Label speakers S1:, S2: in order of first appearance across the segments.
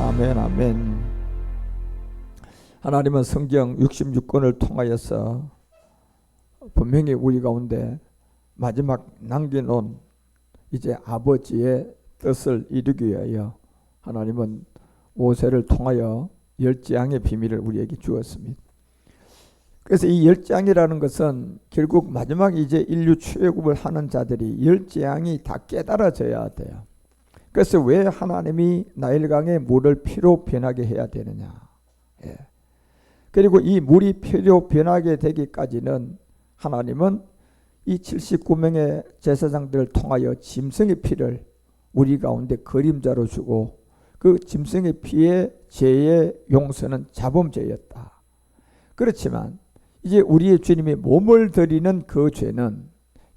S1: 아멘, 아멘. 하나님은 성경 66권을 통하여서 분명히 우리 가운데 마지막 남겨놓은 이제 아버지의 뜻을 이루기 위하여 하나님은 모세를 통하여 열재앙의 비밀을 우리에게 주었습니다. 그래서 이 열재앙이라는 것은 결국 마지막 이제 인류 출애굽을 하는 자들이 열재앙이 다 깨달아져야 돼요. 그래서 왜 하나님이 나일강의 물을 피로 변하게 해야 되느냐. 예. 그리고 이 물이 피로 변하게 되기까지는 하나님은 이 79명의 제사장들을 통하여 짐승의 피를 우리 가운데 그림자로 주고 그 짐승의 피의 죄의 용서는 자범죄였다. 그렇지만 이제 우리의 주님이 몸을 드리는 그 죄는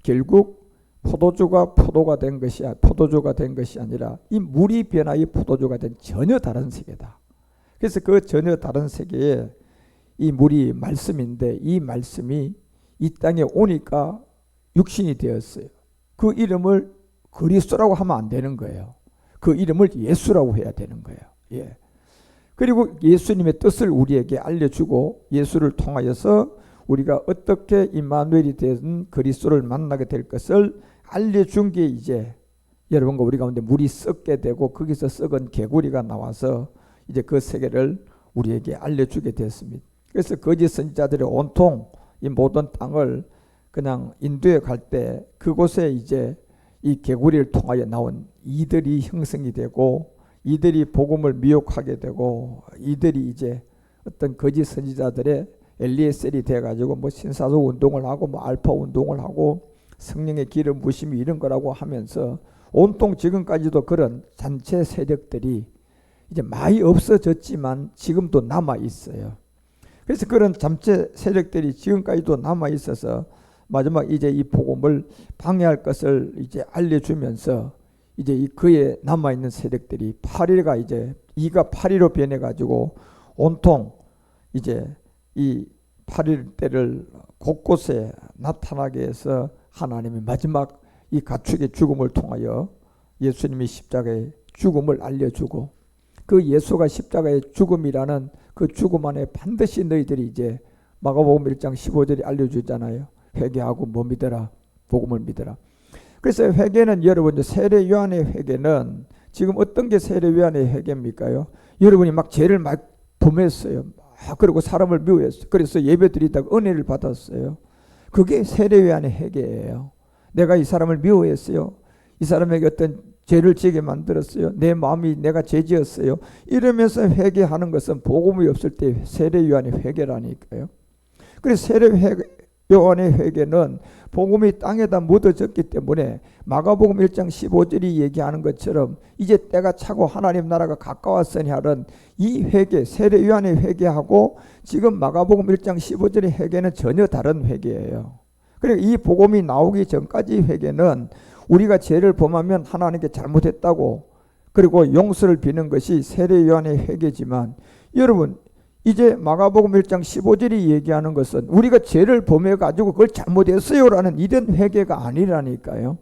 S1: 결국 포도주가 된 것이 아니라 이 물이 변하여 포도주가 된 전혀 다른 세계다. 그래서 그 전혀 다른 세계에 이 물이 말씀인데 이 말씀이 이 땅에 오니까 육신이 되었어요. 그 이름을 그리스도라고 하면 안 되는 거예요. 그 이름을 예수라고 해야 되는 거예요. 예. 그리고 예수님의 뜻을 우리에게 알려주고 예수를 통하여서 우리가 어떻게 임마누엘이 된 그리스도를 만나게 될 것을 알려준 게 이제 여러분과 우리 가운데 물이 썩게 되고 거기서 썩은 개구리가 나와서 이제 그 세계를 우리에게 알려주게 됐습니다. 그래서 거짓 선지자들이 온통 이 모든 땅을 그냥 인도에 갈 때 그곳에 이제 이 개구리를 통하여 나온 이들이 형성이 되고 이들이 복음을 미혹하게 되고 이들이 이제 어떤 거짓 선지자들의 엘리에셀이 돼가지고 뭐 신사소 운동을 하고 뭐 알파 운동을 하고 성령의 기름 부심이 이런 거라고 하면서 온통 지금까지도 그런 잔체 세력들이 이제 많이 없어졌지만 지금도 남아 있어요. 그래서 그런 잔체 세력들이 지금까지도 남아 있어서 마지막 이제 이 복음을 방해할 것을 이제 알려주면서 이제 이 그에 남아 있는 세력들이 8일가 이제 2가 8일로 변해 가지고 온통 이제 이 8일 때를 곳곳에 나타나게 해서 하나님의 마지막 이 가축의 죽음을 통하여 예수님이 십자가의 죽음을 알려주고 그 예수가 십자가의 죽음이라는 그 죽음 안에 반드시 너희들이 이제 마가복음 1장 15절이 알려주잖아요. 회개하고 뭐 믿어라? 복음을 믿어라. 그래서 회개는 여러분 세례 요한의 회개는 지금 어떤 게 세례 요한의 회개입니까요? 여러분이 막 죄를 막 범했어요. 그리고 사람을 미워했어요. 그래서 예배 드리다가 은혜를 받았어요. 그게 세례 요한의 회개예요. 내가 이 사람을 미워했어요. 이 사람에게 어떤 죄를 지게 만들었어요. 내 마음이 내가 죄지었어요. 이러면서 회개하는 것은 복음이 없을 때 세례 요한의 회개라니까요. 그래서 세례 요한의 회개는 복음이 땅에다 묻어졌기 때문에 마가복음 1장 15절이 얘기하는 것처럼 이제 때가 차고 하나님 나라가 가까웠으니 하는 이 회개, 세례 요한의 회개하고 지금 마가복음 1장 15절의 회개는 전혀 다른 회개예요. 그러니까 이 복음이 나오기 전까지 회개는 우리가 죄를 범하면 하나님께 잘못했다고 그리고 용서를 비는 것이 세례 요한의 회개지만 여러분 이제 마가복음 1장 15절이 얘기하는 것은 우리가 죄를 범해가지고 그걸 잘못했어요라는 이런 회개가 아니라니까요.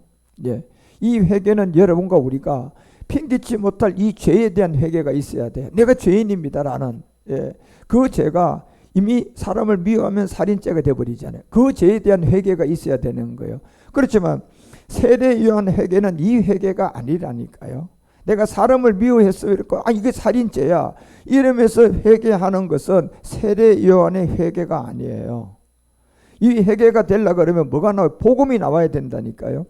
S1: 예. 이 회개는 여러분과 우리가 핑계치 못할 이 죄에 대한 회개가 있어야 돼. 내가 죄인입니다라는 그 죄가 이미 사람을 미워하면 살인죄가 되어버리잖아요. 그 죄에 대한 회개가 있어야 되는 거예요. 그렇지만 세례 요한 회개는 이 회개가 아니라니까요. 내가 사람을 미워했어 이렇게 이게 살인죄야 이러면서 회개하는 것은 세례 요한의 회개가 아니에요. 이 회개가 되려고 그러면 뭐가 나와요? 복음이 나와야 된다니까요.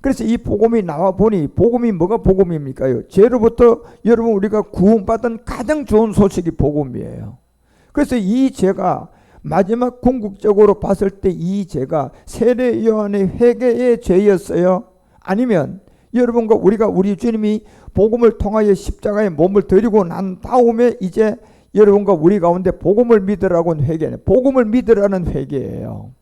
S1: 그래서 이 복음이 나와 보니 복음이 뭐가 복음입니까요? 죄로부터 여러분 우리가 구원받은 가장 좋은 소식이 복음이에요. 그래서 이 죄가 마지막 궁극적으로 봤을 때 이 죄가 세례 요한의 회개의 죄였어요? 아니면 여러분과 우리가 우리 주님이 복음을 통하여 십자가에 몸을 드리고 난 다음에 이제 여러분과 우리 가운데 복음을 믿으라고는 회개는 복음을 믿으라는 회개예요.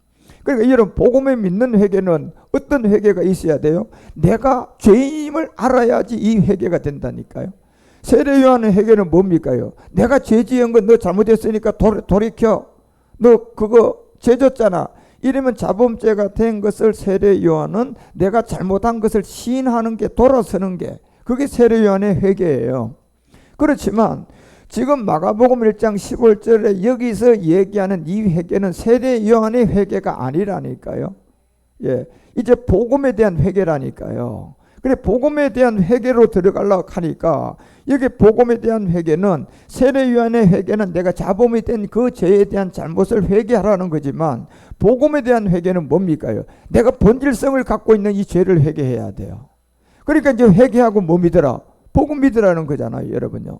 S1: 그러니까 여러분 복음을 믿는 회개는 어떤 회개가 있어야 돼요? 내가 죄인임을 알아야지 이 회개가 된다니까요. 세례 요한의 회개는 뭡니까요? 내가 죄 지은 건 너 잘못했으니까 돌이켜. 너 그거 죄 졌잖아. 이러면 자범죄가 된 것을 세례 요한은 내가 잘못한 것을 시인하는 게 돌아서는 게 그게 세례 요한의 회개예요. 그렇지만 지금 마가복음 1장 15절에 여기서 얘기하는 이 회개는 세례 요한의 회개가 아니라니까요. 예, 이제 복음에 대한 회개라니까요. 그래, 복음에 대한 회개로 들어가려고 하니까 여기 복음에 대한 회개는, 세례 요한의 회개는 내가 자범이 된 그 죄에 대한 잘못을 회개하라는 거지만, 복음에 대한 회개는 뭡니까요? 내가 본질성을 갖고 있는 이 죄를 회개해야 돼요. 그러니까 이제 회개하고 뭐 믿어라? 복음 믿으라는 거잖아요, 여러분요.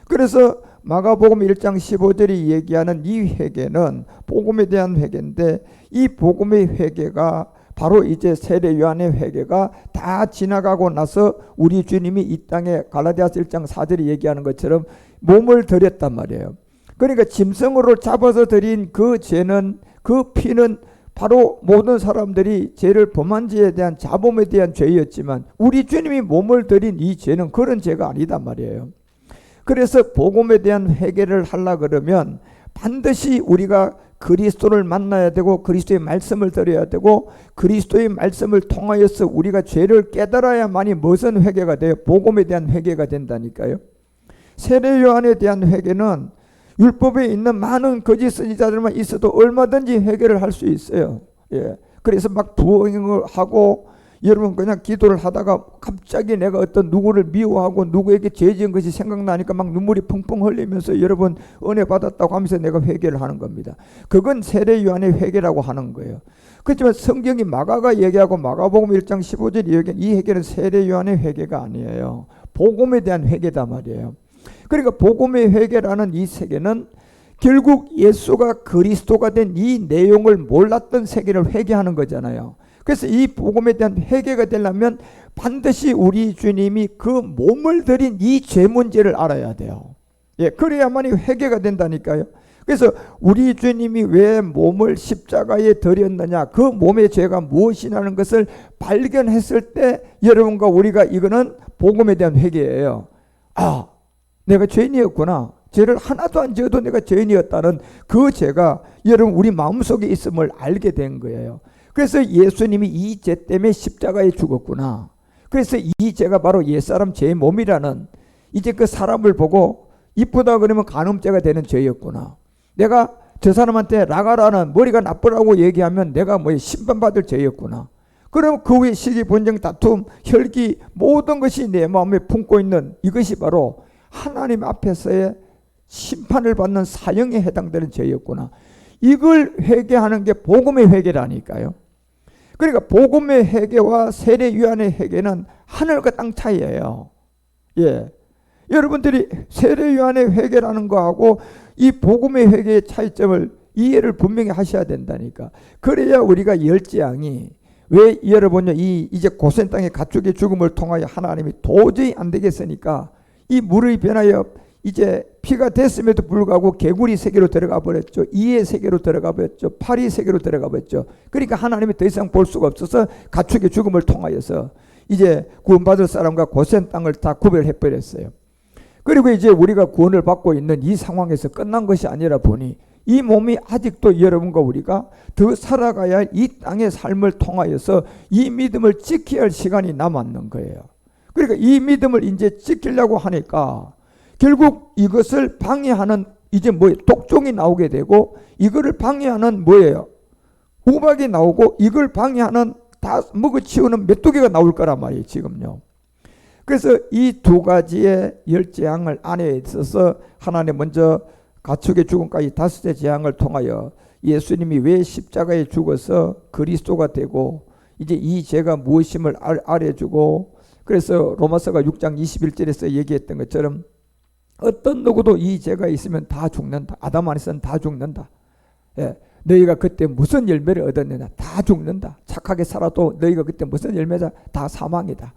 S1: 그래서 마가복음 1장 15절이 얘기하는 이 회개는 복음에 대한 회개인데, 이 복음의 회개가 바로 이제 세례 요한의 회개가 다 지나가고 나서 우리 주님이 이 땅에 갈라디아서 1장 4절이 얘기하는 것처럼 몸을 드렸단 말이에요. 그러니까 짐승으로 잡아서 드린 그 죄는, 그 피는 바로 모든 사람들이 죄를 범한 죄에 대한 자범에 대한 죄였지만, 우리 주님이 몸을 드린 이 죄는 그런 죄가 아니단 말이에요. 그래서 복음에 대한 회개를 하려 그러면 반드시 우리가 그리스도를 만나야 되고, 그리스도의 말씀을 들어야 되고, 그리스도의 말씀을 통하여서 우리가 죄를 깨달아야만이 무슨 회개가 돼요? 복음에 대한 회개가 된다니까요. 세례 요한에 대한 회개는 율법에 있는 많은 거짓 선지자들만 있어도 얼마든지 회개를 할 수 있어요. 예. 그래서 막 부흥을 하고, 여러분 그냥 기도를 하다가 갑자기 내가 어떤 누구를 미워하고 누구에게 죄 지은 것이 생각나니까 막 눈물이 펑펑 흘리면서 여러분 은혜 받았다고 하면서 내가 회개를 하는 겁니다. 그건 세례 요한의 회개라고 하는 거예요. 그렇지만 성경이 마가가 얘기하고 마가복음 1장 15절이 얘기한 이 회개는 세례 요한의 회개가 아니에요. 복음에 대한 회개다 말이에요. 그러니까 복음의 회개라는 이 세계는 결국 예수가 그리스도가 된 이 내용을 몰랐던 세계를 회개하는 거잖아요. 그래서 이 복음에 대한 회개가 되려면 반드시 우리 주님이 그 몸을 들인 이 죄 문제를 알아야 돼요. 예, 그래야만이 회개가 된다니까요. 그래서 우리 주님이 왜 몸을 십자가에 드렸느냐, 그 몸의 죄가 무엇이냐는 것을 발견했을 때 여러분과 우리가, 이거는 복음에 대한 회개예요. 아, 내가 죄인이었구나. 죄를 하나도 안 지어도 내가 죄인이었다는 그 죄가 여러분 우리 마음속에 있음을 알게 된 거예요. 그래서 예수님이 이 죄 때문에 십자가에 죽었구나. 그래서 이 죄가 바로 옛사람 죄의 몸이라는, 이제 그 사람을 보고 이쁘다 그러면 간음죄가 되는 죄였구나. 내가 저 사람한테 나가라는, 머리가 나쁘라고 얘기하면 내가 뭐 심판받을 죄였구나. 그럼 그 후에 시기, 분쟁, 다툼, 혈기, 모든 것이 내 마음에 품고 있는 이것이 바로 하나님 앞에서의 심판을 받는 사형에 해당되는 죄였구나. 이걸 회개하는 게 복음의 회개라니까요. 그러니까 복음의 회개와 세례 요한의 회개는 하늘과 땅 차이예요. 예, 여러분들이 세례 요한의 회개라는 거하고 이 복음의 회개의 차이점을 이해를 분명히 하셔야 된다니까. 그래야 우리가 열재앙이, 왜 여러분요, 이제 고센 땅의 가축의 죽음을 통하여 하나님이 도저히 안 되겠으니까 이 물의 변하여 이제 피가 됐음에도 불구하고 개구리 세계로 들어가 버렸죠. 이의 세계로 들어가 버렸죠. 파리 세계로 들어가 버렸죠. 그러니까 하나님이 더 이상 볼 수가 없어서 가축의 죽음을 통하여서 이제 구원받을 사람과 고센 땅을 다 구별해 버렸어요. 그리고 이제 우리가 구원을 받고 있는 이 상황에서 끝난 것이 아니라 보니 이 몸이 아직도 여러분과 우리가 더 살아가야 할 이 땅의 삶을 통하여서 이 믿음을 지켜야 할 시간이 남았는 거예요. 그러니까 이 믿음을 이제 지키려고 하니까 결국 이것을 방해하는 이제 독종이 나오게 되고, 이거를 방해하는 뭐예요? 우박이 나오고, 이걸 방해하는 다 먹어치우는 메뚜기가 나올 거란 말이에요, 지금요. 그래서 이 두 가지의 열재앙을 안에 있어서 하나님 먼저 가축의 죽음까지 5대 재앙을 통하여 예수님이 왜 십자가에 죽어서 그리스도가 되고 이제 이 죄가 무엇임을 알려주고, 그래서 로마서가 6장 21절에서 얘기했던 것처럼 어떤 누구도 이 죄가 있으면 다 죽는다. 아담 안에서는 다 죽는다. 예, 너희가 그때 무슨 열매를 얻었느냐, 다 죽는다. 착하게 살아도 너희가 그때 무슨 열매자, 다 사망이다.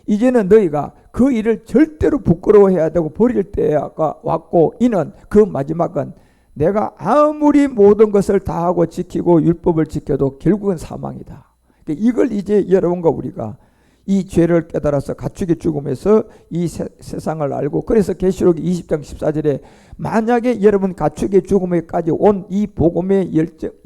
S1: 이제는 너희가 그 일을 절대로 부끄러워해야 되고 버릴 때가 왔고, 이는 그 마지막은 내가 아무리 모든 것을 다 하고 지키고 율법을 지켜도 결국은 사망이다. 이걸 이제 여러분과 우리가 이 죄를 깨달아서 가축의 죽음에서 이 세상을 알고, 그래서 계시록 20장 14절에 만약에 여러분 가축의 죽음에까지 온 이 복음의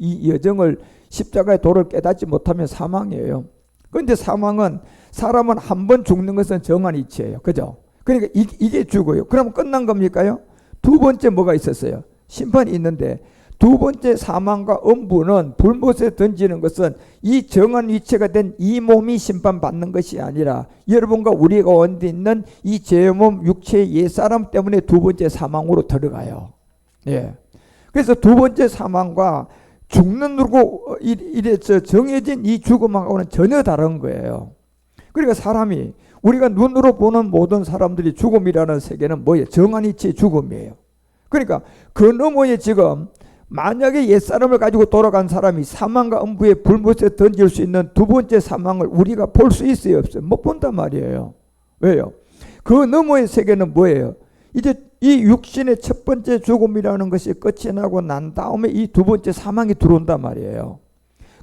S1: 이 여정을, 십자가의 도를 깨닫지 못하면 사망이에요. 그런데 사망은, 사람은 한 번 죽는 것은 정한 이치예요. 그죠? 그러니까 이게 죽어요. 그럼 끝난 겁니까요? 두 번째 뭐가 있었어요? 심판이 있는데 두 번째 사망과 음부는 불못에 던지는 것은 이 정한 위치가 된 이 몸이 심판받는 것이 아니라 여러분과 우리가 원돼 있는 이 죄몸 육체의 옛사람 때문에 두 번째 사망으로 들어가요. 예. 그래서 두 번째 사망과 죽는 누구 이래 정해진 이 죽음하고는 전혀 다른 거예요. 그러니까 사람이 우리가 눈으로 보는 모든 사람들이 죽음이라는 세계는 뭐예요? 정한 이치의 죽음이에요. 그러니까 그 너머에 지금 만약에 옛사람을 가지고 돌아간 사람이 사망과 음부의 불못에 던질 수 있는 두 번째 사망을 우리가 볼 수 있어요? 없어요? 못 본단 말이에요. 왜요? 그 너머의 세계는 뭐예요? 이제 이 육신의 첫 번째 죽음이라는 것이 끝이 나고 난 다음에 이 두 번째 사망이 들어온단 말이에요.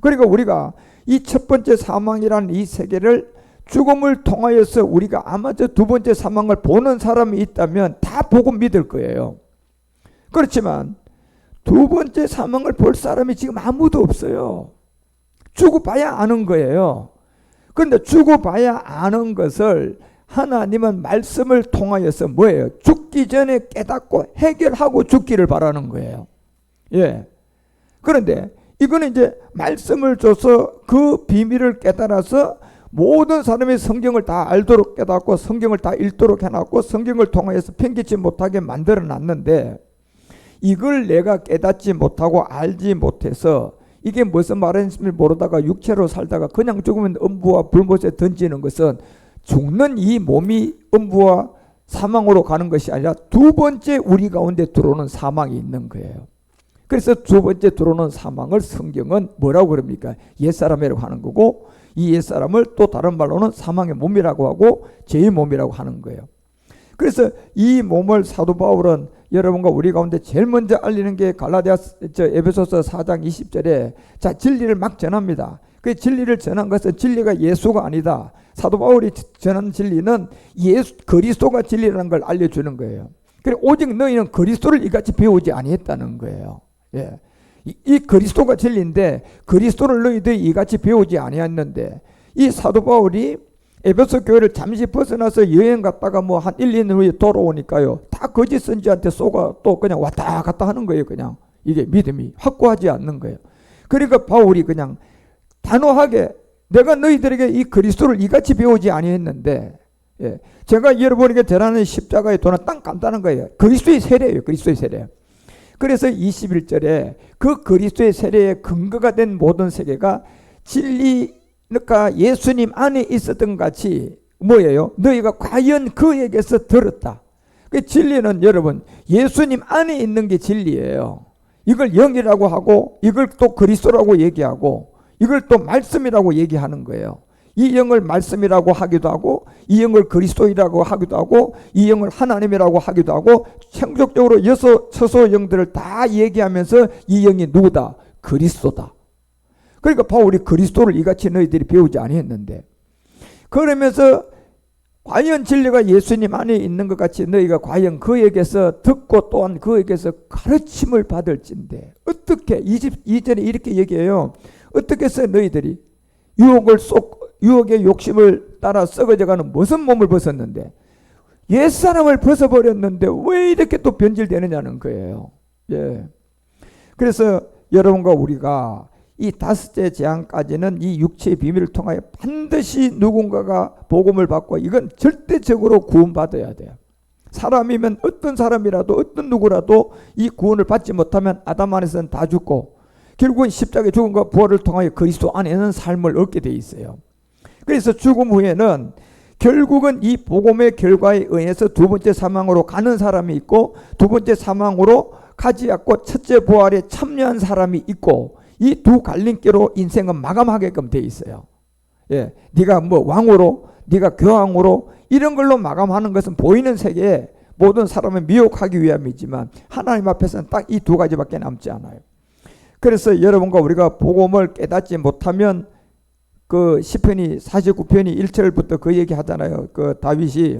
S1: 그러니까 우리가 이 첫 번째 사망이라는 이 세계를 죽음을 통하여서 우리가 아마 저 두 번째 사망을 보는 사람이 있다면 다 보고 믿을 거예요. 그렇지만 두 번째 사망을 볼 사람이 지금 아무도 없어요. 죽어봐야 아는 거예요. 그런데 죽어봐야 아는 것을 하나님은 말씀을 통하여서 뭐예요? 죽기 전에 깨닫고 해결하고 죽기를 바라는 거예요. 예. 그런데 이거는 이제 말씀을 줘서 그 비밀을 깨달아서 모든 사람이 성경을 다 알도록 깨닫고 성경을 다 읽도록 해놨고 성경을 통하여서 편견치 못하게 만들어 놨는데 이걸 내가 깨닫지 못하고 알지 못해서 이게 무슨 말인지 모르다가 육체로 살다가 그냥 죽으면 음부와 불못에 던지는 것은 죽는 이 몸이 음부와 사망으로 가는 것이 아니라 두 번째 우리 가운데 들어오는 사망이 있는 거예요. 그래서 두 번째 들어오는 사망을 성경은 뭐라고 그럽니까? 옛사람이라고 하는 거고 이 옛사람을 또 다른 말로는 사망의 몸이라고 하고 죄의 몸이라고 하는 거예요. 그래서 이 몸을 사도 바울은 여러분과 우리 가운데 제일 먼저 알리는 게 에베소서 4장 20절에 자 진리를 막 전합니다. 그 진리를 전한 것은 진리가 예수가 아니다. 사도 바울이 전한 진리는 그리스도가 진리라는 걸 알려주는 거예요. 그리고 오직 너희는 그리스도를 이같이 배우지 아니했다는 거예요. 예. 이 그리스도가 진리인데 그리스도를 너희들이 이같이 배우지 아니했는데 이 사도 바울이 에베소 교회를 잠시 벗어나서 여행 갔다가 뭐 한 1, 2년 후에 돌아오니까요. 다 거짓 선지한테 쏘가 또 그냥 왔다 갔다 하는 거예요. 그냥 이게 믿음이 확고하지 않는 거예요. 그러니까 바울이 그냥 단호하게 내가 너희들에게 이 그리스도를 이같이 배우지 아니했는데 예, 제가 여러분에게 전하는 십자가의 도는 딱 간다는 거예요. 그리스도의 세례예요. 그리스도의 세례. 그래서 21절에 그 그리스도의 세례의 근거가 된 모든 세계가 진리가 예수님 안에 있었던 같이 뭐예요? 너희가 과연 그에게서 들었다. 그 진리는 여러분 예수님 안에 있는 게 진리예요. 이걸 영이라고 하고 이걸 또 그리스도라고 얘기하고 이걸 또 말씀이라고 얘기하는 거예요. 이 영을 말씀이라고 하기도 하고 이 영을 그리스도이라고 하기도 하고 이 영을 하나님이라고 하기도 하고 창조적으로 처소 영들을 다 얘기하면서 이 영이 누구다? 그리스도다. 그러니까 바울이 그리스도를 이같이 너희들이 배우지 아니했는데 그러면서 과연 진리가 예수님 안에 있는 것 같이 너희가 과연 그에게서 듣고 또한 그에게서 가르침을 받을진데 어떻게 22절에 이렇게 얘기해요. 어떻게 해서 너희들이 유혹의 욕심을 따라 썩어져가는 무슨 몸을 벗었는데 옛사람을 벗어버렸는데 왜 이렇게 또 변질되느냐는 거예요. 예. 그래서 여러분과 우리가 이 다섯째 재앙까지는 이 육체의 비밀을 통하여 반드시 누군가가 복음을 받고 이건 절대적으로 구원받아야 돼요. 사람이면 어떤 사람이라도 어떤 누구라도 이 구원을 받지 못하면 아담 안에서는 다 죽고 결국은 십자가의 죽음과 부활을 통하여 그리스도 안에는 삶을 얻게 돼 있어요. 그래서 죽음 후에는 결국은 이 복음의 결과에 의해서 두 번째 사망으로 가는 사람이 있고 두 번째 사망으로 가지 않고 첫째 부활에 참여한 사람이 있고 이 두 갈림길로 인생은 마감하게끔 돼 있어요. 예, 네가 뭐 왕으로 네가 교황으로 이런 걸로 마감하는 것은 보이는 세계에 모든 사람을 미혹하기 위함이지만 하나님 앞에서는 딱 이 두 가지밖에 남지 않아요. 그래서 여러분과 우리가 복음을 깨닫지 못하면 그 시편이 49편이 1절부터 그 얘기 하잖아요. 그 다윗이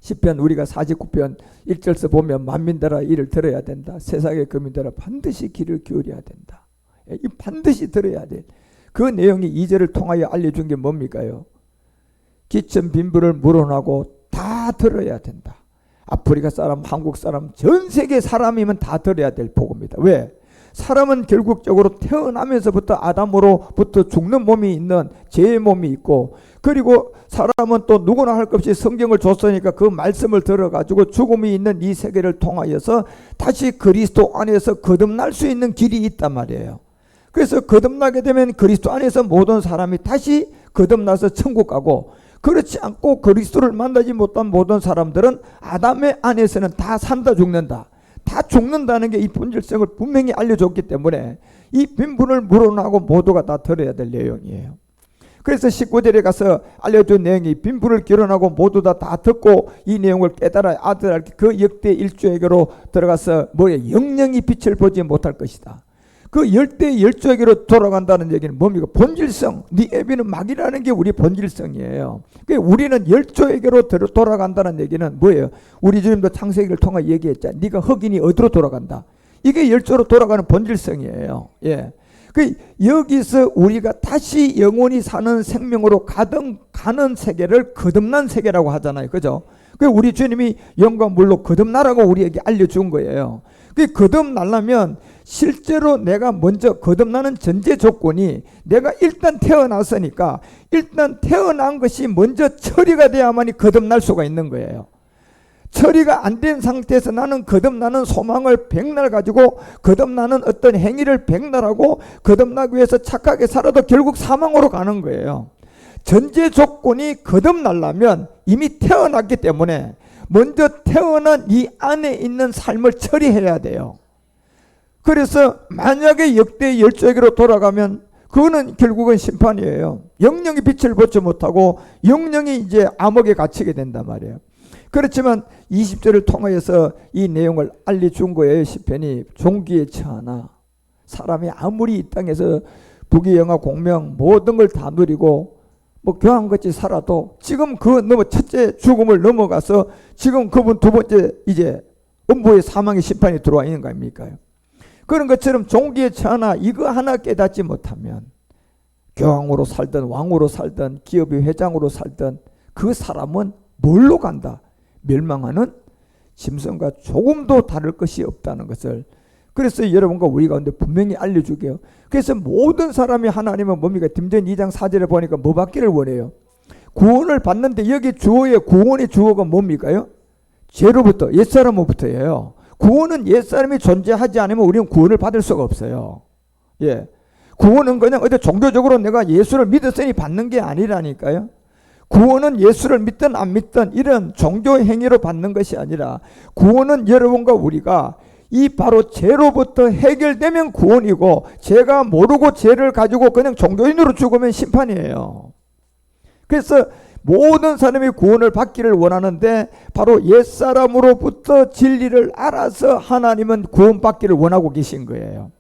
S1: 시편 우리가 49편 1절에서 보면 만민들아 이를 들어야 된다. 세상의 거민들아 반드시 귀를 기울여야 된다. 이 반드시 들어야 돼. 그 내용이 2절을 통하여 알려준 게 뭡니까요? 기천 빈부를 물어나고 다 다 들어야 된다. 아프리카 사람, 한국 사람, 전 세계 사람이면 다 들어야 될 복음이다. 왜? 사람은 결국적으로 태어나면서부터 아담으로부터 죽는 몸이 있는 죄의 몸이 있고, 그리고 사람은 또 누구나 할 것 없이 성경을 줬으니까 그 말씀을 들어가지고 죽음이 있는 이 세계를 통하여서 다시 그리스도 안에서 거듭날 수 있는 길이 있단 말이에요. 그래서 거듭나게 되면 그리스도 안에서 모든 사람이 다시 거듭나서 천국 가고, 그렇지 않고 그리스도를 만나지 못한 모든 사람들은 아담의 안에서는 다 산다 죽는다, 다 죽는다는 게 이 본질성을 분명히 알려줬기 때문에 이 빈분을 물어나고 모두가 다 들어야 될 내용이에요. 그래서 19절에 가서 알려준 내용이 빈분을 결혼하고 모두 다 듣고 이 내용을 깨달아 아들할 그 역대 일주에게로 들어가서 영영이 빛을 보지 못할 것이다. 그 열대 열조에게로 돌아간다는 얘기는 뭡니까? 본질성. 네 애비는 막이라는 게 우리 본질성이에요. 그러니까 우리는 열조에게로 돌아간다는 얘기는 뭐예요? 우리 주님도 창세기를 통해 얘기했잖아요. 네가 흑인이 어디로 돌아간다. 이게 열조로 돌아가는 본질성이에요. 예. 그 여기서 우리가 다시 영원히 사는 생명으로 가는 세계를 거듭난 세계라고 하잖아요. 그죠? 그 우리 주님이 영과 물로 거듭나라고 우리에게 알려준 거예요. 그 거듭나려면 실제로 내가 먼저 거듭나는 전제 조건이 내가 일단 태어났으니까 일단 태어난 것이 먼저 처리가 돼야만이 거듭날 수가 있는 거예요. 처리가 안 된 상태에서 나는 거듭나는 소망을 백날 가지고 거듭나는 어떤 행위를 백날하고 거듭나기 위해서 착하게 살아도 결국 사망으로 가는 거예요. 전제 조건이 거듭나려면 이미 태어났기 때문에 먼저 태어난 이 안에 있는 삶을 처리해야 돼요. 그래서 만약에 역대 열조에게로 돌아가면 그거는 결국은 심판이에요. 영영이 빛을 보지 못하고 영영이 이제 암흑에 갇히게 된단 말이에요. 그렇지만 20절을 통하여서 이 내용을 알려준 거예요. 시편이 종기에 처하나 사람이 아무리 이 땅에서 부귀영화 공명 모든 걸 다 누리고 교황같이 살아도 지금 첫째 죽음을 넘어가서 지금 그분 두 번째 이제 음부의 사망의 심판이 들어와 있는 거 아닙니까? 그런 것처럼 종기에 처하나 이거 하나 깨닫지 못하면 교황으로 살든 왕으로 살든 기업의 회장으로 살든 그 사람은 뭘로 간다? 멸망하는 짐승과 조금도 다를 것이 없다는 것을, 그래서 여러분과 우리 가운데 분명히 알려주게요. 그래서 모든 사람이 하나님은 뭡니까? 디모데 2장 4절에 보니까 뭐 받기를 원해요? 구원을 받는데 여기 주어의 구원의 주어가 뭡니까요? 죄로부터, 옛사람으로부터예요. 구원은 옛사람이 존재하지 않으면 우리는 구원을 받을 수가 없어요. 예. 구원은 그냥 어디 종교적으로 내가 예수를 믿었으니 받는 게 아니라니까요. 구원은 예수를 믿든 안 믿든 이런 종교 행위로 받는 것이 아니라 구원은 여러분과 우리가 이 바로 죄로부터 해결되면 구원이고, 죄가 모르고 죄를 가지고 그냥 종교인으로 죽으면 심판이에요. 그래서 모든 사람이 구원을 받기를 원하는데 바로 옛사람으로부터 진리를 알아서 하나님은 구원받기를 원하고 계신 거예요.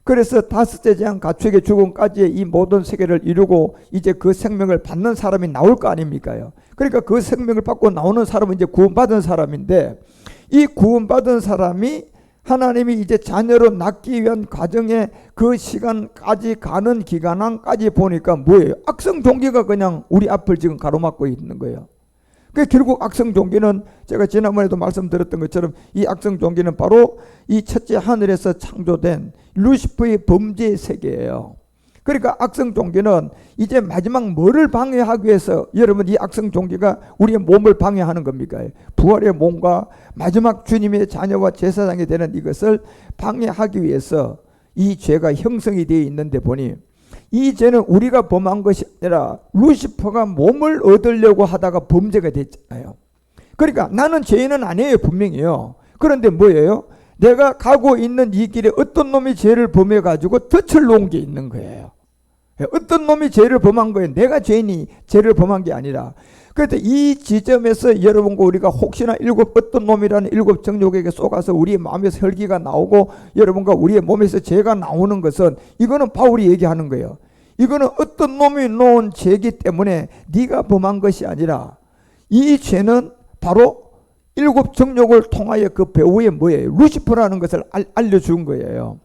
S1: 그래서 다섯째 재앙 가축의 죽음까지의 이 모든 세계를 이루고 이제 그 생명을 받는 사람이 나올 거 아닙니까요? 그러니까 그 생명을 받고 나오는 사람은 이제 구원받은 사람인데, 이 구원받은 사람이 하나님이 이제 자녀로 낳기 위한 과정에 그 시간까지 가는 기간까지 보니까 뭐예요? 악성 종기가 그냥 우리 앞을 지금 가로막고 있는 거예요. 그 결국 악성 종기는 제가 지난번에도 말씀드렸던 것처럼 이 악성 종기는 바로 이 첫째 하늘에서 창조된 루시퍼의 범죄의 세계예요. 그러니까 악성 종기는 이제 마지막 뭐를 방해하기 위해서, 여러분 이 악성 종기가 우리의 몸을 방해하는 겁니까? 부활의 몸과 마지막 주님의 자녀와 제사장이 되는 이것을 방해하기 위해서 이 죄가 형성이 되어 있는데 보니 이 죄는 우리가 범한 것이 아니라 루시퍼가 몸을 얻으려고 하다가 범죄가 됐잖아요. 그러니까 나는 죄인은 아니에요, 분명히요. 그런데 뭐예요? 내가 가고 있는 이 길에 어떤 놈이 죄를 범해가지고 덫을 놓은 게 있는 거예요. 어떤 놈이 죄를 범한 거예요. 내가 죄인이 죄를 범한 게 아니라. 그런데 이 지점에서 여러분과 우리가 혹시나 어떤 놈이라는 일곱 정욕에게 쏘가서 우리의 마음에서 혈기가 나오고 여러분과 우리의 몸에서 죄가 나오는 것은, 이거는 바울이 얘기하는 거예요. 이거는 어떤 놈이 놓은 죄이기 때문에 네가 범한 것이 아니라 이 죄는 바로 일곱 정욕을 통하여 그 배후에 뭐예요? 루시퍼라는 것을 알려준 거예요.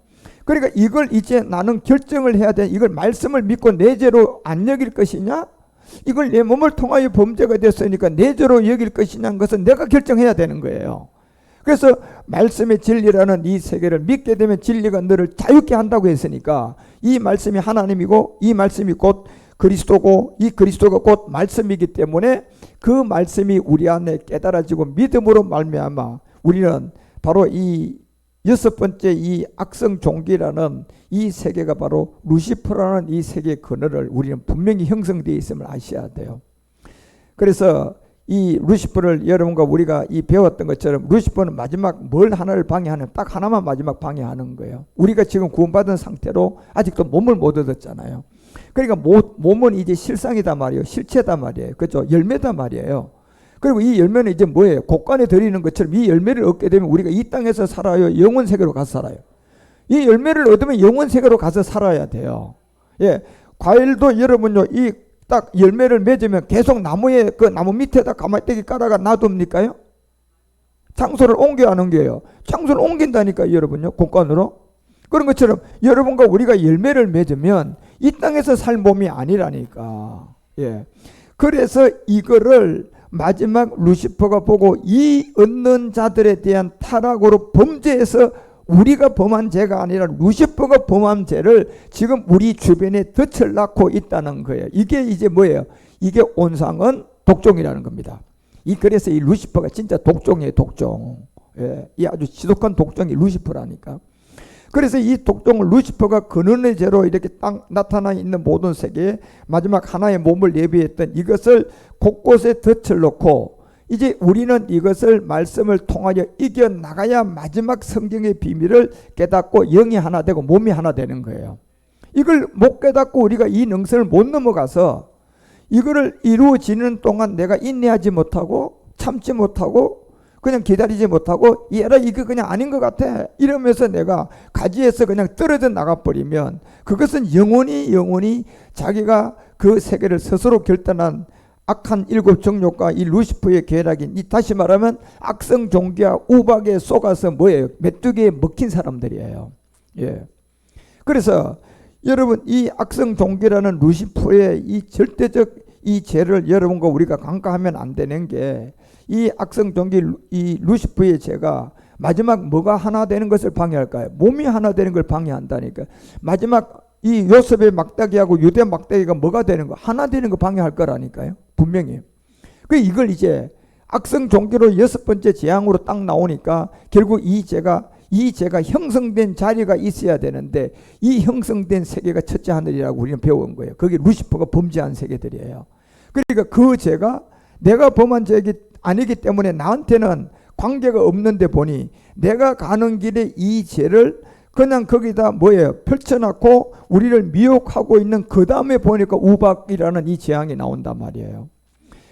S1: 그러니까 이걸 이제 나는 결정을 해야 돼. 이걸 말씀을 믿고 내 죄로 안 여길 것이냐, 이걸 내 몸을 통하여 범죄가 됐으니까 내 죄로 여길 것이냐는 것은 내가 결정해야 되는 거예요. 그래서 말씀의 진리라는 이 세계를 믿게 되면 진리가 너를 자유케 한다고 했으니까 이 말씀이 하나님이고 이 말씀이 곧 그리스도고 이 그리스도가 곧 말씀이기 때문에 그 말씀이 우리 안에 깨달아지고 믿음으로 말미암아 우리는 바로 이 여섯 번째 이 악성 종기라는 이 세계가 바로 루시퍼라는 이 세계의 그늘을 우리는 분명히 형성되어 있음을 아셔야 돼요. 그래서 이 루시퍼를 여러분과 우리가 이 배웠던 것처럼 루시퍼는 마지막 뭘 하나를 방해하는, 딱 하나만 마지막 방해하는 거예요. 우리가 지금 구원받은 상태로 아직도 몸을 못 얻었잖아요. 그러니까 몸은 이제 실상이다 말이에요. 실체다 말이에요. 그렇죠? 열매다 말이에요. 그리고 이 열매는 이제 뭐예요? 곡간에 들이는 것처럼 이 열매를 얻게 되면 우리가 이 땅에서 살아요? 영원 세계로 가서 살아요? 이 열매를 얻으면 영원 세계로 가서 살아야 돼요. 예, 과일도 여러분요, 이 딱 열매를 맺으면 계속 나무에 그 나무 밑에다 가마떼기 깔아가 놔둡니까요? 장소를 옮겨 안 옮겨요? 장소를 옮긴다니까 여러분요, 곡간으로. 그런 것처럼 여러분과 우리가 열매를 맺으면 이 땅에서 살 몸이 아니라니까. 예. 그래서 이거를 마지막 루시퍼가 보고 이 얻는 자들에 대한 타락으로 범죄에서 우리가 범한 죄가 아니라 루시퍼가 범한 죄를 지금 우리 주변에 덫을 낳고 있다는 거예요. 이게 이제 뭐예요? 이게 온상은 독종이라는 겁니다. 그래서 이 루시퍼가 진짜 독종이에요, 독종. 예, 이 아주 지독한 독종이 루시퍼라니까. 그래서 이 독종 루시퍼가 근원의 죄로 이렇게 딱 나타나 있는 모든 세계에 마지막 하나의 몸을 예비했던 이것을 곳곳에 덫을 놓고 이제 우리는 이것을 말씀을 통하여 이겨나가야 마지막 성경의 비밀을 깨닫고 영이 하나 되고 몸이 하나 되는 거예요. 이걸 못 깨닫고 우리가 이 능선을 못 넘어가서 이거를 이루어지는 동안 내가 인내하지 못하고 참지 못하고 그냥 기다리지 못하고 얘라 이거 그냥 아닌 것 같아 이러면서 내가 가지에서 그냥 떨어져 나가버리면 그것은 영원히 자기가 그 세계를 스스로 결단한 악한 일곱 정욕과 이 루시퍼의 계략인 이 다시 말하면 악성 종기와 우박에 속아서 뭐예요? 메뚜기에 먹힌 사람들이에요. 예. 그래서 여러분 이 악성 종기라는 루시퍼의 이 절대적 이 죄를 여러분과 우리가 간과하면 안 되는 게 이 악성 종기 이 루시퍼의 죄가 마지막 뭐가 하나 되는 것을 방해할까요? 몸이 하나 되는 걸 방해한다니까. 마지막 이 요셉의 막대기하고 유대 막대기가 뭐가 되는 거? 하나 되는 거 방해할 거라니까요. 분명히. 이걸 이제 악성 종기로 여섯 번째 재앙으로 딱 나오니까 결국 이 죄가 형성된 자리가 있어야 되는데 이 형성된 세계가 첫째 하늘이라고 우리는 배운 거예요. 그게 루시퍼가 범죄한 세계들이에요. 그러니까 그 죄가 내가 범한 죄가 아니기 때문에 나한테는 관계가 없는데 보니 내가 가는 길에 이 죄를 그냥 거기다 뭐예요? 펼쳐놓고 우리를 미혹하고 있는 그 다음에 보니까 우박이라는 이 재앙이 나온단 말이에요.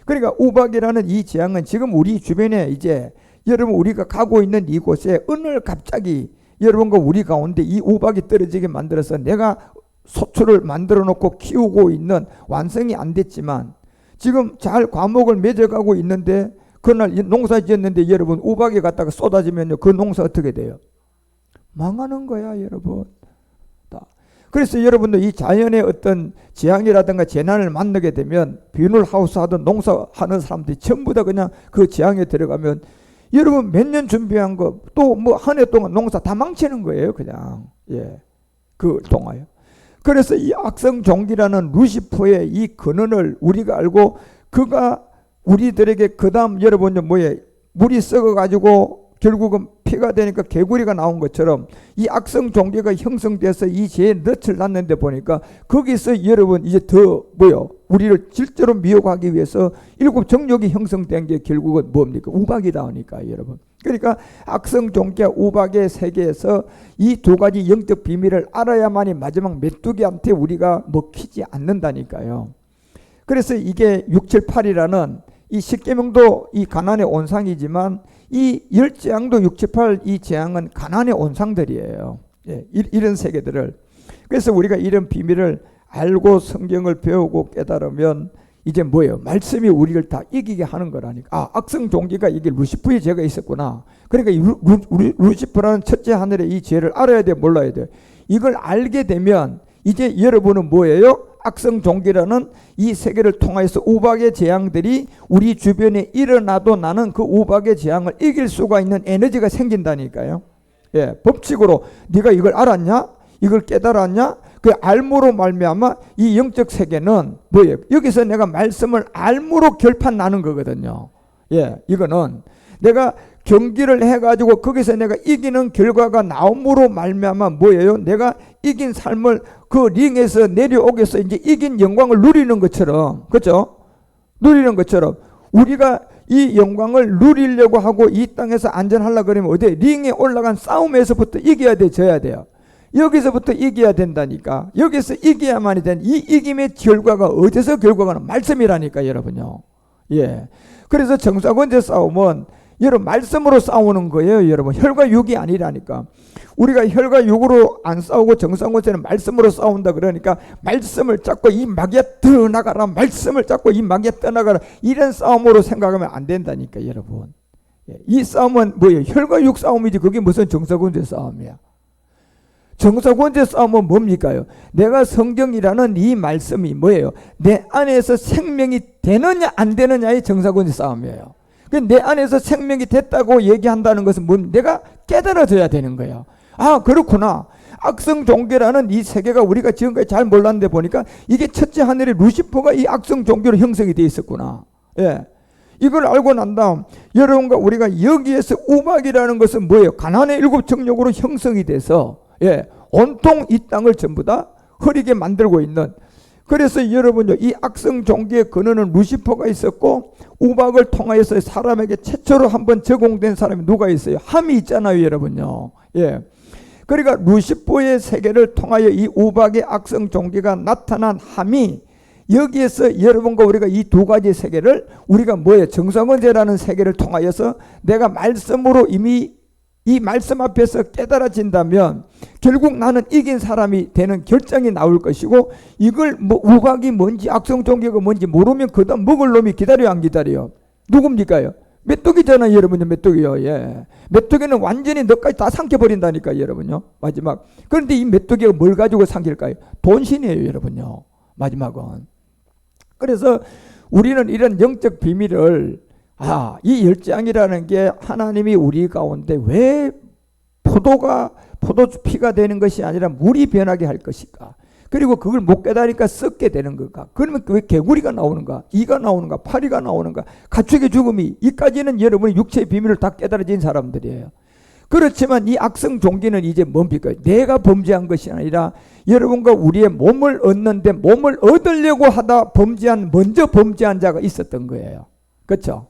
S1: 그러니까 우박이라는 이 재앙은 지금 우리 주변에 이제 여러분 우리가 가고 있는 이곳에 어느 갑자기 여러분과 우리 가운데 이 우박이 떨어지게 만들어서 내가 소출을 만들어 놓고 키우고 있는 완성이 안 됐지만 지금 잘 과목을 맺어가고 있는데 그날 농사 지었는데 여러분 우박이 갔다가 쏟아지면요 그 농사 어떻게 돼요? 망하는 거야 여러분. 그래서 여러분도 이 자연의 어떤 재앙이라든가 재난을 만나게 되면 비닐하우스 하던 농사하는 사람들이 전부 다 그냥 그 재앙에 들어가면 여러분 몇 년 준비한 거 또 뭐 한 해 동안 농사 다 망치는 거예요 그냥. 예, 그 동화요. 그래서 이 악성 종기라는 루시퍼의 이 근원을 우리가 알고 그가 우리들에게 그 다음 여러분 뭐예요? 물이 썩어가지고 결국은 피가 되니까 개구리가 나온 것처럼 이 악성 종기가 형성돼서 이 죄의 덫을 놨는데 보니까 거기서 여러분 이제 더 뭐요? 우리를 실제로 미혹하기 위해서 일곱 정욕이 형성된 게 결국은 뭡니까? 우박이다 하니까 여러분. 그러니까 악성 종기와 우박의 세계에서 이 두 가지 영적 비밀을 알아야만이 마지막 메뚜기한테 우리가 먹히지 않는다니까요. 그래서 이게 6, 7, 8이라는 이 십계명도 이 가나안의 온상이지만 이 열 재앙도 6, 7, 8 이 재앙은 가나안의 온상들이에요. 예, 이런 세계들을. 그래서 우리가 이런 비밀을 알고 성경을 배우고 깨달으면 이제 뭐예요? 말씀이 우리를 다 이기게 하는 거라니까. 악성 종기가 이게 루시퍼의 죄가 있었구나. 그러니까 루시퍼라는 첫째 하늘의 이 죄를 알아야 돼, 몰라야 돼. 이걸 알게 되면 이제 여러분은 뭐예요? 악성 종기라는 이 세계를 통하여서 우박의 재앙들이 우리 주변에 일어나도 나는 그 우박의 재앙을 이길 수가 있는 에너지가 생긴다니까요. 예, 법칙으로 네가 이걸 알았냐? 이걸 깨달았냐? 그 알므로 말미암아 이 영적 세계는 뭐예요? 여기서 내가 말씀을 알므로 결판 나는 거거든요. 예, 이거는 내가 경기를 해가지고 거기서 내가 이기는 결과가 나옴으로 말미암아 뭐예요? 내가 이긴 삶을 그 링에서 내려오게서 이제 이긴 영광을 누리는 것처럼, 그렇죠? 누리는 것처럼 우리가 이 영광을 누리려고 하고 이 땅에서 안전하려고 그러면 어디 링에 올라간 싸움에서부터 이겨야 돼, 져야 돼요. 여기서부터 이겨야 된다니까. 여기서 이겨야만이 된 이 이김의 결과가 어디서 결과가 말씀이라니까 여러분요. 예. 그래서 정사건제 싸움은 여러분 말씀으로 싸우는 거예요. 여러분 혈과 육이 아니라니까. 우리가 혈과 육으로 안 싸우고 정상권세는 말씀으로 싸운다 그러니까 말씀을 잡고 이 마귀야 떠나가라, 말씀을 잡고 이 마귀야 떠나가라, 이런 싸움으로 생각하면 안 된다니까 여러분. 이 싸움은 뭐예요? 혈과 육 싸움이지 그게 무슨 정사권세 싸움이야. 정사권세 싸움은 뭡니까요? 내가 성경이라는 이 말씀이 뭐예요? 내 안에서 생명이 되느냐 안 되느냐의 정사권세 싸움이에요. 내 안에서 생명이 됐다고 얘기한다는 것은 내가 깨달아져야 되는 거예요. 아, 그렇구나. 악성 종교라는 이 세계가 우리가 지금까지 잘 몰랐는데 보니까 이게 첫째 하늘에 루시퍼가 이 악성 종교로 형성이 되어 있었구나. 예. 이걸 알고 난 다음 여러분과 우리가 여기에서 우박이라는 것은 뭐예요? 가나안의 일곱 정욕으로 형성이 돼서 예, 온통 이 땅을 전부 다 흐리게 만들고 있는. 그래서 여러분요, 이 악성 종교의 근원은 루시퍼가 있었고 우박을 통하여서 사람에게 최초로 한번 제공된 사람이 누가 있어요? 함이 있잖아요, 여러분요. 예. 그러니까 루시퍼의 세계를 통하여 이 우박의 악성 종교가 나타난 함이 여기에서 여러분과 우리가 이 두 가지 세계를 우리가 뭐예요? 정상원제라는 세계를 통하여서 내가 말씀으로 이미 이 말씀 앞에서 깨달아진다면 결국 나는 이긴 사람이 되는 결정이 나올 것이고, 이걸 뭐 우각이 뭔지 악성 종교가 뭔지 모르면 그다음 먹을 놈이 기다려요, 안 기다려요? 누굽니까요? 메뚜기잖아요, 여러분요. 메뚜기요. 예. 메뚜기는 완전히 너까지 다 삼켜버린다니까요, 여러분요. 마지막. 그런데 이 메뚜기가 뭘 가지고 삼킬까요? 돈신이에요, 여러분요. 마지막은. 그래서 우리는 이런 영적 비밀을 이 열장이라는 게 하나님이 우리 가운데 왜 포도피가 되는 것이 아니라 물이 변하게 할 것일까? 그리고 그걸 못 깨달으니까 썩게 되는 걸까? 그러면 왜 개구리가 나오는가? 이가 나오는가? 파리가 나오는가? 가축의 죽음이, 이까지는 여러분의 육체의 비밀을 다 깨달아진 사람들이에요. 그렇지만 이 악성 종기는 이제 뭡니까? 내가 범죄한 것이 아니라 여러분과 우리의 몸을 얻는데 몸을 얻으려고 하다 먼저 범죄한 자가 있었던 거예요. 그렇죠?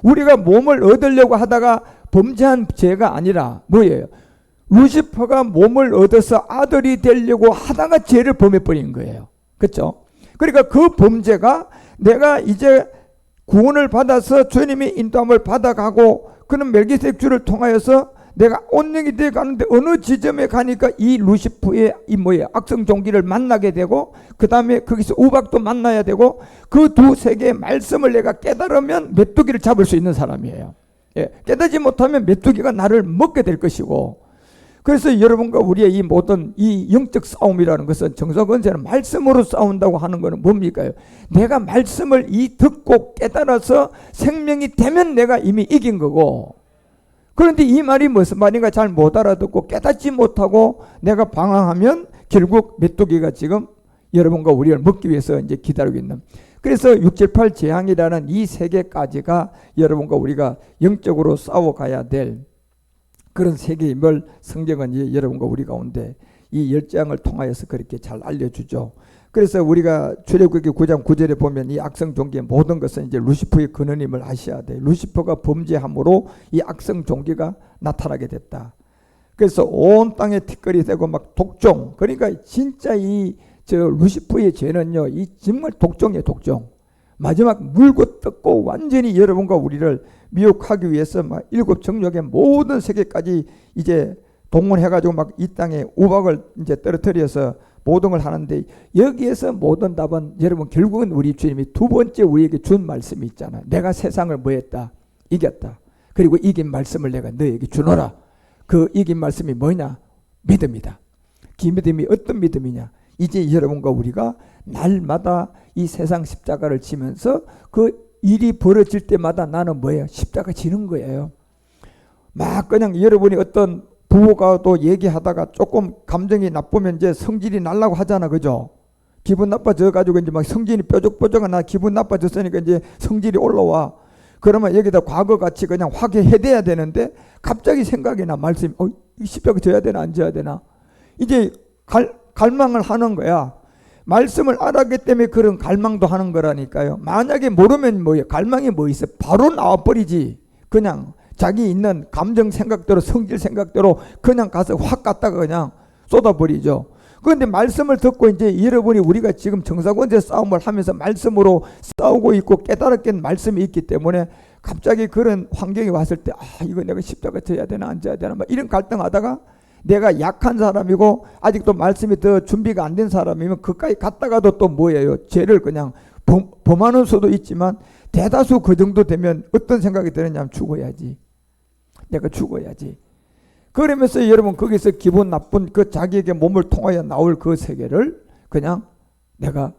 S1: 우리가 몸을 얻으려고 하다가 범죄한 죄가 아니라 뭐예요? 루시퍼가 몸을 얻어서 아들이 되려고 하다가 죄를 범해버린 거예요. 그렇죠? 그러니까 그 범죄가 내가 이제 구원을 받아서 주님의 인도함을 받아가고 그는 멜기세덱 주를 통하여서 내가 온영이 되어 가는데 어느 지점에 가니까 이 루시퍼의 악성 종기를 만나게 되고 그 다음에 거기서 우박도 만나야 되고 그 두 세계의 말씀을 내가 깨달으면 메뚜기를 잡을 수 있는 사람이에요. 예, 깨닫지 못하면 메뚜기가 나를 먹게 될 것이고, 그래서 여러분과 우리의 이 모든 이 영적 싸움이라는 것은 정사건세는 말씀으로 싸운다고 하는 것은 뭡니까? 내가 말씀을 듣고 깨달아서 생명이 되면 내가 이미 이긴 거고, 그런데 이 말이 무슨 말인가 잘 못 알아듣고 깨닫지 못하고 내가 방황하면 결국 메뚜기가 지금 여러분과 우리를 먹기 위해서 이제 기다리고 있는. 그래서 6, 7, 8 재앙이라는 이 세계까지가 여러분과 우리가 영적으로 싸워가야 될 그런 세계임을 성경은 이제 여러분과 우리 가운데 이 10장을 통하여서 그렇게 잘 알려주죠. 그래서 우리가 출애굽기 9장 9절에 보면 이 악성 종기의 모든 것은 이제 루시퍼의 근원임을 아셔야 돼. 루시퍼가 범죄함으로 이 악성 종기가 나타나게 됐다. 그래서 온 땅에 티끌이 되고 막 독종. 그러니까 진짜 루시퍼의 죄는요, 이 정말 독종이에요, 독종. 마지막 물고 뜯고 완전히 여러분과 우리를 미혹하기 위해서 막 7 정욕의 모든 세계까지 이제 동원해가지고 막 이 땅에 우박을 이제 떨어뜨려서 모든 걸 하는데, 여기에서 모든 답은 여러분 결국은 우리 주님이 두 번째 우리에게 준 말씀이 있잖아요. 내가 세상을 뭐했다? 이겼다. 그리고 이긴 말씀을 내가 너에게 주노라. 그 이긴 말씀이 뭐냐? 믿음이다. 그 믿음이 어떤 믿음이냐? 이제 여러분과 우리가 날마다 이 세상 십자가를 지면서 그 일이 벌어질 때마다 나는 뭐예요? 십자가 지는 거예요. 막 그냥 여러분이 어떤 부부가 또 얘기하다가 조금 감정이 나쁘면 이제 성질이 날라고 하잖아, 그죠? 기분 나빠져 가지고 이제 막 성질이 뾰족뾰족한 나 기분 나빠졌으니까 이제 성질이 올라와. 그러면 여기다 과거같이 그냥 화해해야 되는데 갑자기 생각이 나. 말씀이 십자가 져야 되나 안 져야 되나. 이제 갈망을 하는 거야. 말씀을 알았기 때문에 그런 갈망도 하는 거라니까요. 만약에 모르면 뭐예요? 갈망이 뭐 있어? 바로 나와버리지. 그냥 자기 있는 감정 생각대로 성질 생각대로 그냥 가서 확 갖다가 그냥 쏟아버리죠. 그런데 말씀을 듣고 이제 여러분이 우리가 지금 정사건제 싸움을 하면서 말씀으로 싸우고 있고 깨달았게 말씀이 있기 때문에 갑자기 그런 환경이 왔을 때 이거 내가 십자가 져야 되나 안 져야 되나 막 이런 갈등하다가 내가 약한 사람이고 아직도 말씀이 더 준비가 안 된 사람이면 그까지 갔다가도 또 뭐예요? 죄를 그냥 범하는 수도 있지만 대다수 그 정도 되면 어떤 생각이 드느냐면 죽어야지. 내가 죽어야지. 그러면서 여러분 거기서 기분 나쁜 그 자기에게 몸을 통하여 나올 그 세계를 그냥 내가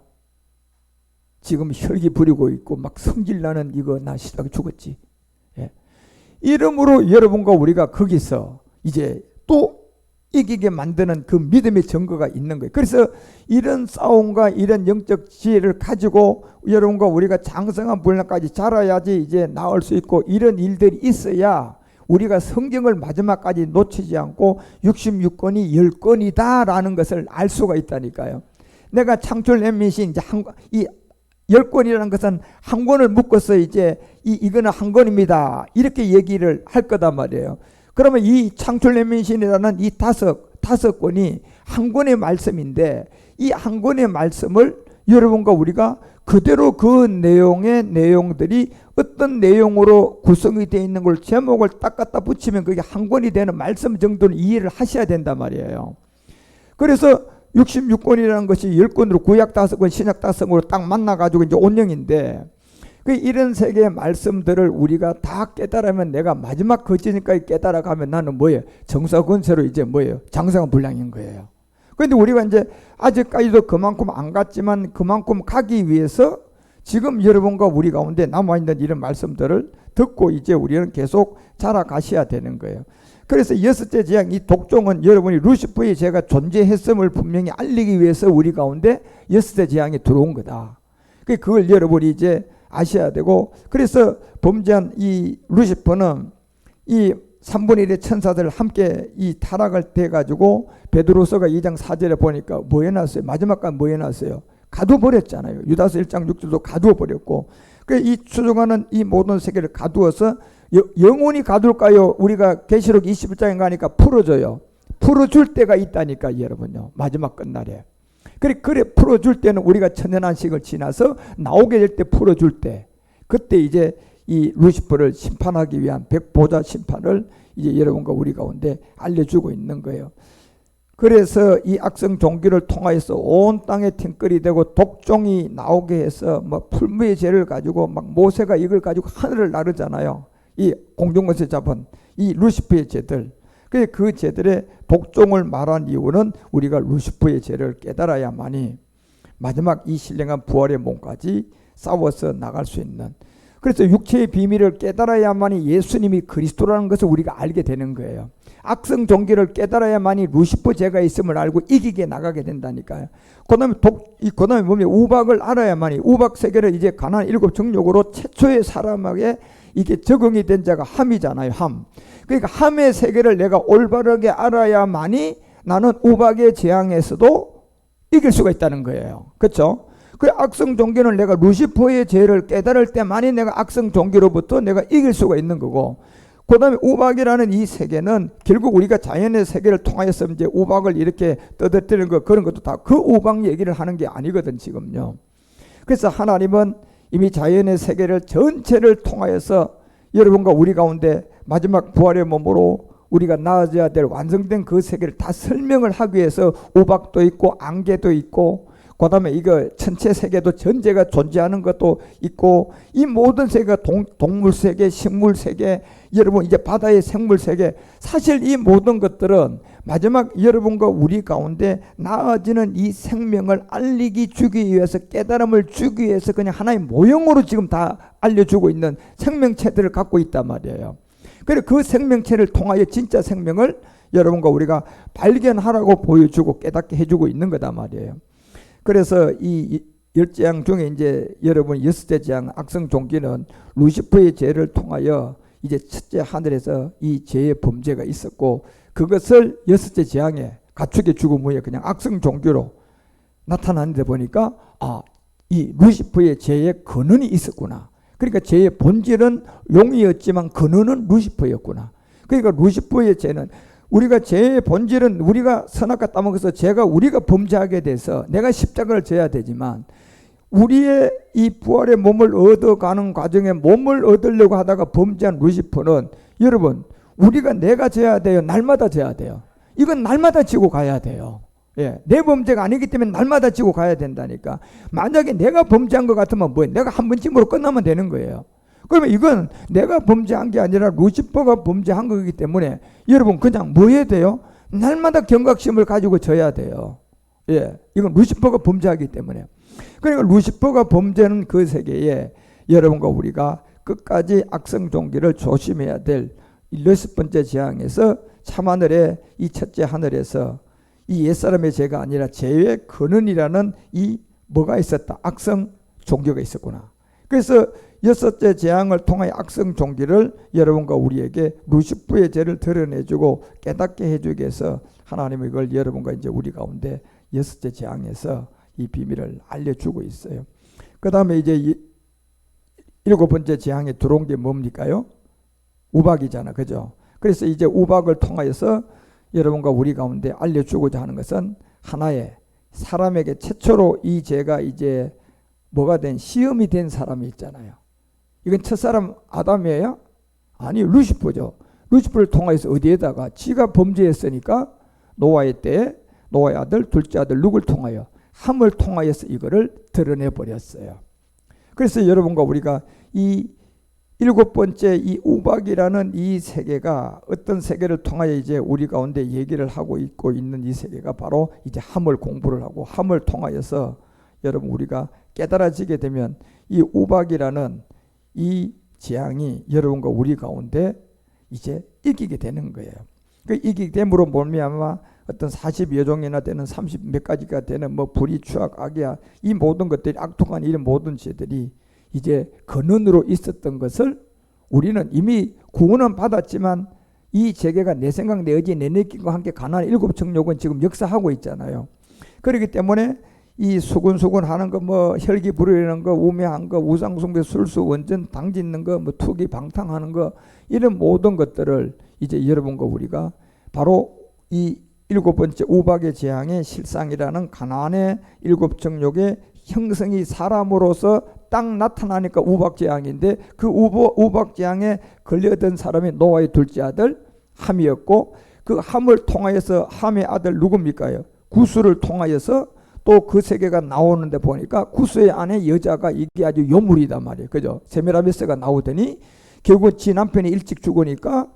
S1: 지금 혈기 부리고 있고 막 성질나는 이거 나 시다가 죽었지. 예. 이러므로 여러분과 우리가 거기서 이제 또 이기게 만드는 그 믿음의 증거가 있는 거예요. 그래서 이런 싸움과 이런 영적 지혜를 가지고 여러분과 우리가 장성한 분량까지 자라야지 이제 나올 수 있고 이런 일들이 있어야 우리가 성경을 마지막까지 놓치지 않고 66권이 10권이다 라는 것을 알 수가 있다니까요. 내가 창출 엠밋이 이제 이 10권이라는 것은 한 권을 묶어서 이제 이거는 한 권입니다. 이렇게 얘기를 할 거단 말이에요. 그러면 이 창출 엠밋이라는 이 다섯 권이 한 권의 말씀인데 이 한 권의 말씀을 여러분과 우리가 그대로 그 내용의 내용들이 어떤 내용으로 구성이 되어 있는 걸 제목을 딱 갖다 붙이면 그게 한 권이 되는 말씀 정도는 이해를 하셔야 된단 말이에요. 그래서 66권이라는 것이 10권으로 구약 5권 신약 5권으로 딱 만나가지고 이제 온영인데 이런 세계의 말씀들을 우리가 다 깨달으면 내가 마지막 거지니까 깨달아가면 나는 뭐예요? 정사건세로 이제 뭐예요? 장성한 분량인 거예요. 그런데 우리가 이제 아직까지도 그만큼 안 갔지만 그만큼 가기 위해서 지금 여러분과 우리 가운데 남아있는 이런 말씀들을 듣고 이제 우리는 계속 자라가셔야 되는 거예요. 그래서 여섯째 재앙 이 독종은 여러분이 루시퍼의 죄가 존재했음을 분명히 알리기 위해서 우리 가운데 여섯째 재앙이 들어온 거다. 그걸 여러분이 이제 아셔야 되고 그래서 범죄한 이 루시퍼는 이 3분의 1의 천사들 함께 이 타락을 돼가지고 베드로서가 2장 4절에 보니까 뭐 해놨어요? 마지막까지 뭐 해놨어요? 가두어버렸잖아요. 유다서 1장 6절도 가두어버렸고 이 추종하는 이 모든 세계를 가두어서 영원히 가둘까요? 우리가 계시록 21장에 가니까 풀어줘요. 풀어줄 때가 있다니까 여러분요. 마지막 끝날에. 그래 풀어줄 때는 우리가 천년한식을 지나서 나오게 될 때 풀어줄 때 그때 이제 이 루시퍼를 심판하기 위한 백보자 심판을 이제 여러분과 우리 가운데 알려주고 있는 거예요. 그래서 이 악성 종기를 통하여서 온 땅에 팅끌이 되고 독종이 나오게 해서 뭐 풀무의 죄를 가지고 막 모세가 이걸 가지고 하늘을 나르잖아요. 이 공중권세 잡은 이 루시퍼의 죄들. 그 죄들의 독종을 말한 이유는 우리가 루시퍼의 죄를 깨달아야만이 마지막 이 신령한 부활의 몸까지 싸워서 나갈 수 있는. 그래서 육체의 비밀을 깨달아야만이 예수님이 그리스도라는 것을 우리가 알게 되는 거예요. 악성 종기를 깨달아야만이 루시퍼 죄가 있음을 알고 이기게 나가게 된다니까요. 그다음에 보면 우박을 알아야만이 우박 세계를 이제 가나안 7 정욕으로 최초의 사람에게 이게 적응이 된 자가 함이잖아요. 함. 그러니까 함의 세계를 내가 올바르게 알아야만이 나는 우박의 재앙에서도 이길 수가 있다는 거예요. 그렇죠? 그 악성 종교는 내가 루시퍼의 죄를 깨달을 때만이 내가 악성 종교로부터 내가 이길 수가 있는 거고 그 다음에 우박이라는 이 세계는 결국 우리가 자연의 세계를 통하여서 이제 우박을 이렇게 떠들뜨리는 거 그런 것도 다 그 우박 얘기를 하는 게 아니거든 지금요. 그래서 하나님은 이미 자연의 세계를 전체를 통하여서 여러분과 우리 가운데 마지막 부활의 몸으로 우리가 나아져야 될 완성된 그 세계를 다 설명을 하기 위해서 우박도 있고 안개도 있고 그 다음에 이거 전체 세계도 전제가 존재하는 것도 있고, 이 모든 세계가 동물 세계, 식물 세계, 여러분 이제 바다의 생물 세계, 사실 이 모든 것들은 마지막 여러분과 우리 가운데 나아지는 이 생명을 알리기 주기 위해서, 깨달음을 주기 위해서 그냥 하나의 모형으로 지금 다 알려주고 있는 생명체들을 갖고 있단 말이에요. 그래서 그 생명체를 통하여 진짜 생명을 여러분과 우리가 발견하라고 보여주고 깨닫게 해주고 있는 거다 말이에요. 그래서 이 10재앙 중에 이제 여러분 6째 재앙 악성 종기는 루시퍼의 죄를 통하여 이제 첫째 하늘에서 이 죄의 범죄가 있었고, 그것을 6째 재앙에 가축의 죽음 후에 그냥 악성 종기로 나타나는데 보니까 이 루시퍼의 죄의 근원이 있었구나. 그러니까 죄의 본질은 용이었지만 근원은 루시퍼였구나. 그러니까 루시퍼의 죄는, 우리가 죄의 본질은 우리가 선악과 따먹어서 죄가 우리가 범죄하게 돼서 내가 십자가를 져야 되지만, 우리의 이 부활의 몸을 얻어가는 과정에 몸을 얻으려고 하다가 범죄한 루시퍼는, 여러분 우리가 내가 져야 돼요? 날마다 져야 돼요? 이건 날마다 지고 가야 돼요. 예, 내 범죄가 아니기 때문에 날마다 지고 가야 된다니까. 만약에 내가 범죄한 것 같으면 내가 한 번쯤으로 끝나면 되는 거예요. 그러면 이건 내가 범죄한 게 아니라 루시퍼가 범죄한 거기 때문에 여러분 그냥 뭐 해야 돼요? 날마다 경각심을 가지고 져야 돼요. 예, 이건 루시퍼가 범죄하기 때문에. 그러니까 루시퍼가 범죄하는 그 세계에 여러분과 우리가 끝까지 악성 종기를 조심해야 될 6번째 재앙에서 참하늘의 이 첫째 하늘에서 이 옛사람의 죄가 아니라 죄의 근원이라는 이 뭐가 있었다? 악성 종교가 있었구나. 그래서 6째 재앙을 통하여 악성 종기를 여러분과 우리에게 루시퍼의 죄를 드러내주고 깨닫게 해주기 위해서 하나님은 이걸 여러분과 이제 우리 가운데 6째 재앙에서 이 비밀을 알려주고 있어요. 그 다음에 이제 7번째 재앙에 들어온 게 뭡니까요? 우박이잖아, 그죠? 그래서 이제 우박을 통하여서 여러분과 우리 가운데 알려주고자 하는 것은 하나의 사람에게 최초로 이 죄가 이제 뭐가 된 시험이 된 사람이 있잖아요. 이건 첫사람 아담이에요? 아니, 루시퍼죠. 루시퍼를 통해서 어디에다가 지가 범죄했으니까 노아의 때에 노아의 아들, 둘째 아들 룩을 통하여 함을 통하여서 이거를 드러내 버렸어요. 그래서 여러분과 우리가 이 7번째 이 우박이라는 이 세계가 어떤 세계를 통하여 이제 우리 가운데 얘기를 하고 있고 있는 이 세계가 바로 이제 함을 공부를 하고 함을 통하여서 여러분 우리가 깨달아지게 되면 이 우박이라는 이 재앙이 여러분과 우리 가운데 이제 이기게 되는 거예요. 그 이기게 됨으로 말미암아 어떤 40여 종이나 되는 30 몇 가지가 되는 뭐 불의, 추악, 악이야, 이 모든 것들이 악독한 이런 모든 죄들이 이제 근원으로 있었던 것을 우리는 이미 구원은 받았지만 이 세계가 내 생각, 내 의지, 내 느낌과 함께 가난한 7정욕은 지금 역사하고 있잖아요. 그렇기 때문에 이 수군수군 하는 거, 뭐 혈기 부르는 거, 우매한 거, 우상숭배, 술수, 원전, 당짓는 거, 뭐 투기, 방탕하는 거, 이런 모든 것들을 이제 여러분과 우리가 바로 이 7번째 우박의 재앙의 실상이라는 가나안의 7정욕의 형성이 사람으로서 딱 나타나니까 우박재앙인데, 그 우박재앙에 걸려든 사람이 노아의 둘째 아들 함이었고, 그 함을 통하여서 함의 아들 누굽니까요? 구스를 통하여서 또 그 세계가 나오는데 보니까 구스의 아내 여자가 이게 아주 요물이단 말이에요. 그죠? 세미라미스가 나오더니 결국 지 남편이 일찍 죽으니까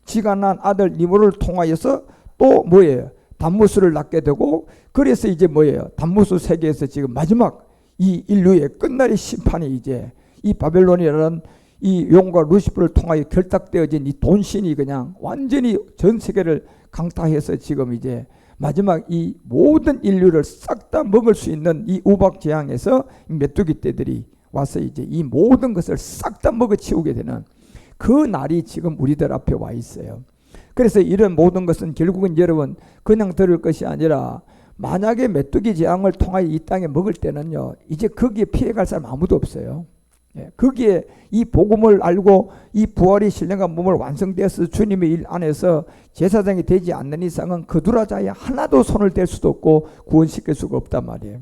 S1: 지가 난 아들 니모를 통하여서 또 뭐예요? 단무스를 낳게 되고, 그래서 이제 뭐예요? 단무스 세계에서 지금 마지막 이 인류의 끝날의 심판이 이제 이 바벨론이라는 이 용과 루시퍼를 통하여 결탁되어진 이 돈신이 그냥 완전히 전 세계를 강타해서 지금 이제 마지막 이 모든 인류를 싹 다 먹을 수 있는 이 우박 재앙에서 메뚜기 떼들이 와서 이제 이 모든 것을 싹 다 먹어치우게 되는 그 날이 지금 우리들 앞에 와 있어요. 그래서 이런 모든 것은 결국은 여러분 그냥 들을 것이 아니라, 만약에 메뚜기 재앙을 통하여 이 땅에 먹을 때는요, 이제 거기에 피해갈 사람 아무도 없어요. 예, 거기에 이 복음을 알고 이 부활이 신령한 몸을 완성되어서 주님의 일 안에서 제사장이 되지 않는 이상은 거두라자야 하나도 손을 댈 수도 없고 구원시킬 수가 없단 말이에요.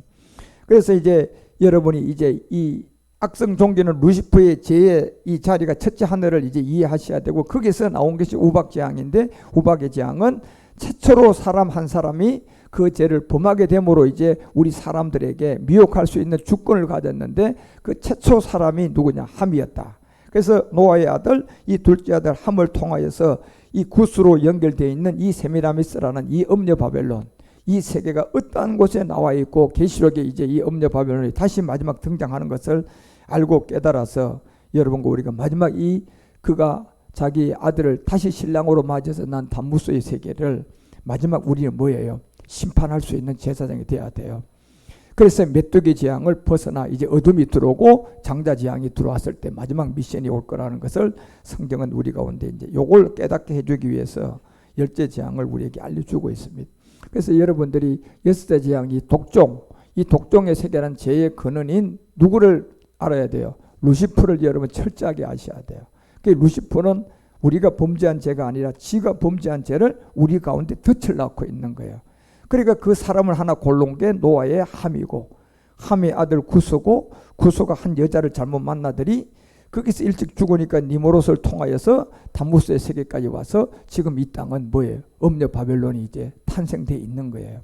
S1: 그래서 이제 여러분이 이제 이 악성 종교는 루시퍼의 죄의 이 자리가 첫째 하늘을 이제 이해하셔야 되고, 거기서 나온 것이 우박 재앙인데, 우박의 재앙은 최초로 사람 한 사람이 그 죄를 범하게 됨으로 이제 우리 사람들에게 미혹할 수 있는 주권을 가졌는데 그 최초 사람이 누구냐? 함이었다. 그래서 노아의 아들, 이 둘째 아들 함을 통하여서 이 구스로 연결되어 있는 이 세미라미스라는 이 음녀 바벨론, 이 세계가 어떠한 곳에 나와 있고 계시록에 이제 이 음녀 바벨론이 다시 마지막 등장하는 것을 알고 깨달아서 여러분과 우리가 마지막 이 그가 자기 아들을 다시 신랑으로 맞아서 난 단무스의 세계를 마지막 우리는 뭐예요? 심판할 수 있는 제사장이 되어야 돼요. 그래서 메뚜기 재앙을 벗어나 이제 어둠이 들어오고 장자 재앙이 들어왔을 때 마지막 미션이 올 거라는 것을 성경은 우리 가운데 이제 요걸 깨닫게 해주기 위해서 열째 재앙을 우리에게 알려주고 있습니다. 그래서 여러분들이 여섯째 재앙 이 독종의 세계라는 죄의 근원인 누구를 알아야 돼요? 루시퍼를 여러분 철저하게 아셔야 돼요. 그 루시퍼는 우리가 범죄한 죄가 아니라 지가 범죄한 죄를 우리 가운데 덫을 낳고 있는 거예요. 그러니까 그 사람을 하나 골라온 게 노아의 함이고, 함의 아들 구스고, 구스가 한 여자를 잘못 만나더니 거기서 일찍 죽으니까 니모롯을 통하여서 단무스의 세계까지 와서 지금 이 땅은 뭐예요? 음녀 바벨론이 이제 탄생되어 있는 거예요.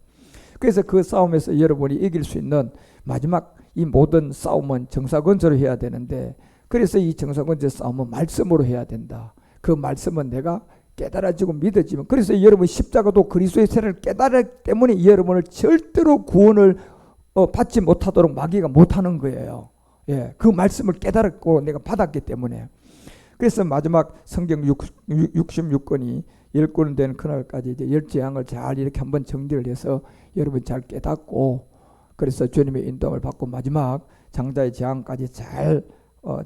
S1: 그래서 그 싸움에서 여러분이 이길 수 있는 마지막 이 모든 싸움은 정사건설을 해야 되는데, 그래서 이 정사건설 싸움은 말씀으로 해야 된다. 그 말씀은 내가 깨달아지고 믿어지면, 그래서 여러분 십자가도 그리스도의 세례를 깨달았기 때문에 여러분을 절대로 구원을 받지 못하도록 마귀가 못하는 거예요. 예, 그 말씀을 깨달았고 내가 받았기 때문에. 그래서 마지막 성경 66권이 10권 되는 그날까지 이제 열재앙을 잘 이렇게 한번 정리를 해서 여러분 잘 깨닫고, 그래서 주님의 인도함을 받고 마지막 장자의 재앙까지 잘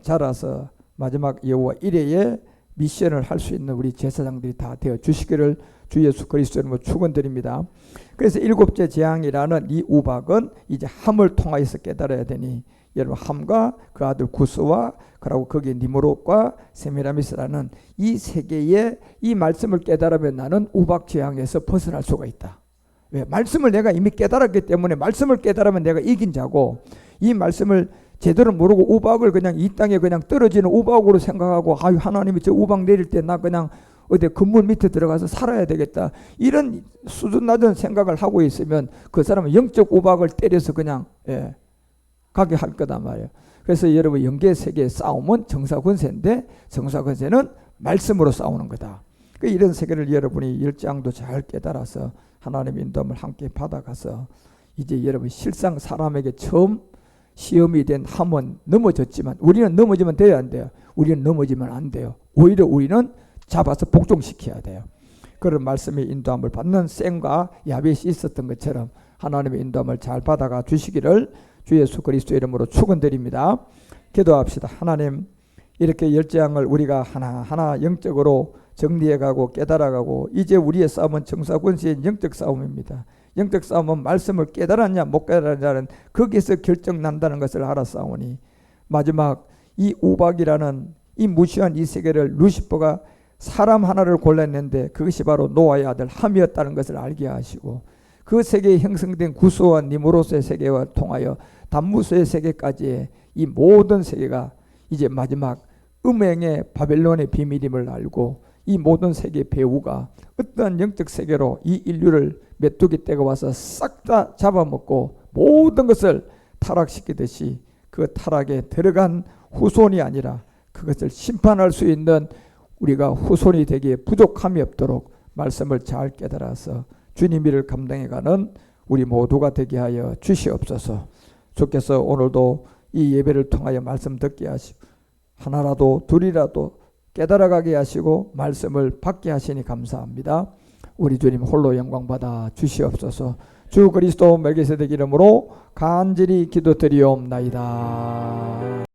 S1: 자라서 마지막 여호와 이레의 미션을 할 수 있는 우리 제사장들이 다 되어 주시기를 주 예수 그리스도 이름으로 축원드립니다. 그래서 일곱째 재앙이라는 이 우박은 이제 함을 통하여서 깨달아야 되니, 여러분 함과 그 아들 구스와 그리고 거기에 니므롯과 세미라미스라는 이 세계의 이 말씀을 깨달으면 나는 우박 재앙에서 벗어날 수가 있다. 왜? 말씀을 내가 이미 깨달았기 때문에. 말씀을 깨달으면 내가 이긴 자고, 이 말씀을 제대로 모르고 우박을 그냥 이 땅에 그냥 떨어지는 우박으로 생각하고, 아유 하나님이 저 우박 내릴 때 나 그냥 어디 건물 밑에 들어가서 살아야 되겠다, 이런 수준 낮은 생각을 하고 있으면 그 사람은 영적 우박을 때려서 그냥 가게 할 거단 말이에요. 그래서 여러분 영계세계의 싸움은 정사권세인데, 정사권세는 말씀으로 싸우는 거다. 이런 세계를 여러분이 열장도 잘 깨달아서 하나님의 인도함을 함께 받아가서 이제 여러분 실상 사람에게 처음 시험이 된 함은 넘어졌지만, 우리는 넘어지면 돼야 안 돼요? 우리는 넘어지면 안 돼요. 오히려 우리는 잡아서 복종시켜야 돼요. 그런 말씀의 인도함을 받는 셈과 야벳이 있었던 것처럼 하나님의 인도함을 잘 받아가 주시기를 주 예수 그리스도 이름으로 축원드립니다. 기도합시다. 하나님, 이렇게 열재앙을 우리가 하나하나 영적으로 정리해가고 깨달아가고, 이제 우리의 싸움은 정사권세의 영적 싸움입니다. 영적 싸움은 말씀을 깨달았냐 못 깨달았냐는 거기에서 결정난다는 것을 알았사오니, 마지막 이 우박이라는 이 무시한 이 세계를 루시퍼가 사람 하나를 골랐는데 그것이 바로 노아의 아들 함이었다는 것을 알게 하시고, 그 세계에 형성된 구스와 니므롯의 세계와 통하여 단무스의 세계까지의 이 모든 세계가 이제 마지막 음행의 바벨론의 비밀임을 알고, 이 모든 세계의 배후가 어떠한 영적 세계로 이 인류를 메뚜기 떼가 와서 싹 다 잡아먹고 모든 것을 타락시키듯이 그 타락에 들어간 후손이 아니라 그것을 심판할 수 있는 우리가 후손이 되기에 부족함이 없도록 말씀을 잘 깨달아서 주님 일을 감당해가는 우리 모두가 되게 하여 주시옵소서. 주께서 오늘도 이 예배를 통하여 말씀 듣게 하시고 하나라도 둘이라도 깨달아가게 하시고 말씀을 받게 하시니 감사합니다. 우리 주님 홀로 영광받아 주시옵소서. 주 그리스도 멜기세덱 이름으로 간절히 기도드리옵나이다.